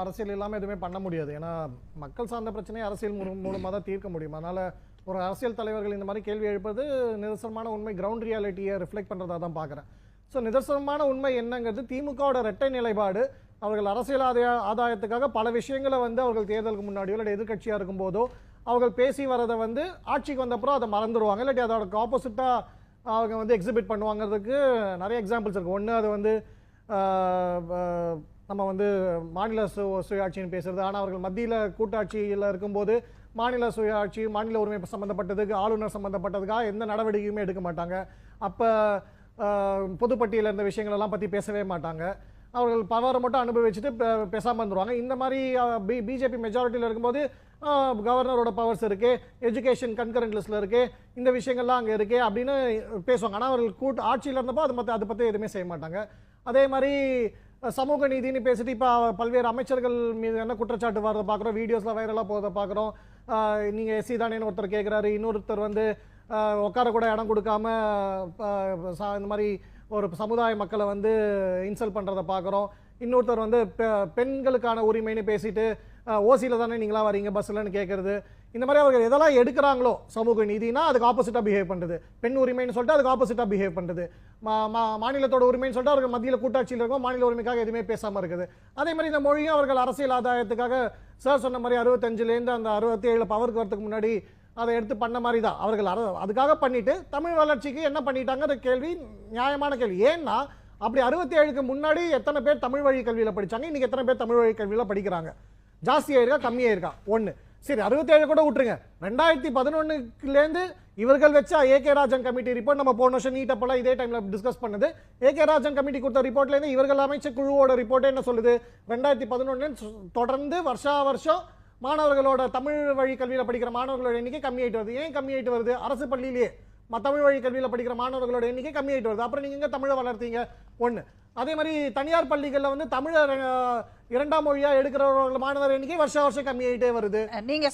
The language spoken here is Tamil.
அரசியல் இல்லாமல் எதுவுமே பண்ண முடியாது. ஏன்னா மக்கள் சார்ந்த பிரச்சனையை அரசியல் மூலமாக தான் தீர்க்க முடியும். அதனால் ஒரு அரசியல் தலைவர்கள் இந்த மாதிரி கேள்வி எழுப்பது நிதர்சனமான உண்மை, கிரவுண்ட் ரியாலிட்டியை ரிஃப்ளெக்ட் பண்ணுறதா தான் பார்க்குறேன். ஸோ நிதர்சனமான உண்மை என்னங்கிறது திமுகவோட இரட்டை நிலைப்பாடு. அவர்கள் அரசியல் ஆதாயத்துக்காக பல விஷயங்களை வந்து அவர்கள் தேர்தலுக்கு முன்னாடியோ இல்லை எதிர்கட்சியாக இருக்கும்போதோ அவர்கள் பேசி வரதை வந்து ஆட்சிக்கு வந்தப்பறம் அதை மறந்துடுவாங்க, இல்லாட்டி அதோட ஆப்போசிட்டாக அவங்க வந்து எக்ஸிபிட் பண்ணுவாங்கிறதுக்கு நிறைய எக்ஸாம்பிள்ஸ் இருக்குது. ஒன்று அது வந்து நம்ம வந்து மாநில சுயாட்சின்னு பேசுறது, ஆனால் அவர்கள் மத்தியில் கூட்டாட்சியில் இருக்கும்போது மாநில சுயாட்சி மாநில உரிமை சம்மந்தப்பட்டதுக்கு ஆளுநர் சம்மந்தப்பட்டதுக்காக எந்த நடவடிக்கையுமே எடுக்க மாட்டாங்க. அப்போ பொதுப்பட்டியலில் இருந்த விஷயங்களெல்லாம் பற்றி பேசவே மாட்டாங்க. அவர்கள் பவரை மட்டும் அனுபவிச்சுட்டு பேசாமல் வந்துடுவாங்க. இந்த மாதிரி பிஜேபி மெஜாரிட்டியில் இருக்கும்போது கவர்னரோட பவர்ஸ் இருக்குது, எஜுகேஷன் கன்கரண்ட் லிஸ்ட்டில் இருக்குது, இந்த விஷயங்கள்லாம் அங்கே இருக்குது அப்படின்னு பேசுவாங்க. ஆனால் அவர்கள் ஆட்சியில் இருந்தப்போ அதை பற்றி எதுவுமே செய்ய மாட்டாங்க. அதே மாதிரி சமூக நீதினு பேசிட்டு இப்போ பல்வேறு அமைச்சர்கள் மீது என்ன குற்றச்சாட்டு வரதை பார்க்குறோம், வீடியோஸில் வைரலாக போகிறத பார்க்குறோம். நீங்கள் எஸ்சி தானேன்னு ஒருத்தர் கேட்குறாரு, இன்னொருத்தர் வந்து உட்கார கூட இடம் கொடுக்காம இந்த மாதிரி ஒரு சமுதாய மக்களை வந்து இன்சல்ட் பண்ணுறதை பார்க்குறோம். இன்னொருத்தர் வந்து பெண்களுக்கான உரிமைன்னு பேசிட்டு ஓசியில் தானே நீங்களா வரீங்க பஸ்ஸில்னு கேட்குறது. இந்த மாதிரி அவர்கள் எதெல்லாம் எடுக்கிறாங்களோ சமூக நீதினா அதுக்கு ஆப்போசிட்டாக பிஹேவ் பண்ணுறது, பெண் உரிமைன்னு சொல்லிட்டு அதுக்கு ஆப்போசிட்டாக பிஹேவ் பண்ணுறது, மாநிலத்தோட உரிமைன்னு சொல்லிட்டு அவர்கள் மத்தியில் கூட்டாட்சியில் இருக்கும், மாநில உரிமைக்காக எதுவுமே பேசாமல் இருக்குது. அதே மாதிரி இந்த மொழியும் அவர்கள் அரசியல் ஆதாயத்துக்காக சார் சொன்ன மாதிரி 65லேருந்து அந்த 67 பவருக்கு வரதுக்கு முன்னாடி அதை எடுத்து பண்ண மாதிரி தான் அவர்கள் அதுக்காக பண்ணிட்டு தமிழ் வளர்ச்சிக்கு என்ன பண்ணிட்டாங்கிற கேள்வி நியாயமான கேள்வி. ஏன்னா அப்படி 67க்கு முன்னாடி எத்தனை பேர் தமிழ் வழி கல்வியில் படித்தாங்க, இன்னைக்கு எத்தனை பேர் தமிழ் வழி கல்வியில் படிக்கிறாங்க, ஜாஸ்தியாக இருக்கா கம்மியாக இருக்கா? ஒன்று. சரி 67 கூட விட்டுருங்க, 2011லேருந்து இவர்கள் வச்ச ஏகே ராஜன் கமிட்டி ரிப்போர்ட் நம்ம போன வருஷம் நீட் அப்பெல்லாம் இதே டைமில் டிஸ்கஸ் பண்ணது. ஏகே ராஜன் கமிட்டி கொடுத்த ரிப்போர்ட்லேருந்து இவர்கள் அமைச்ச குழுவோட ரிப்போர்ட்டே என்ன சொல்லுது, 2011 தொடர்ந்து வருஷா வருஷம் மாணவர்களோட தமிழ் வழி கல்வியில் படிக்கிற மாணவர்களோட எண்ணிக்கை கம்மியாயிட்டு வருது. ஏன் கம்மியாயிட்டு வருது? அரசு பள்ளியிலேயே தமிழ் வழி கல்வியில் படிக்கிற மாணவர்களோட எண்ணிக்கை கம்மியாயிட்டு வருது. அப்புறம் நீங்கள் எங்கே தமிழை வளர்த்தீங்க? ஒன்று. அதே மாதிரி தனியார் பள்ளிகளில் வந்து தமிழை 2ஆம் மொழியாக எடுக்கிறவர்கள் மாணவர் எண்ணிக்கை வருஷம் வருஷம் கம்மியாயிட்டே வருது. நீங்க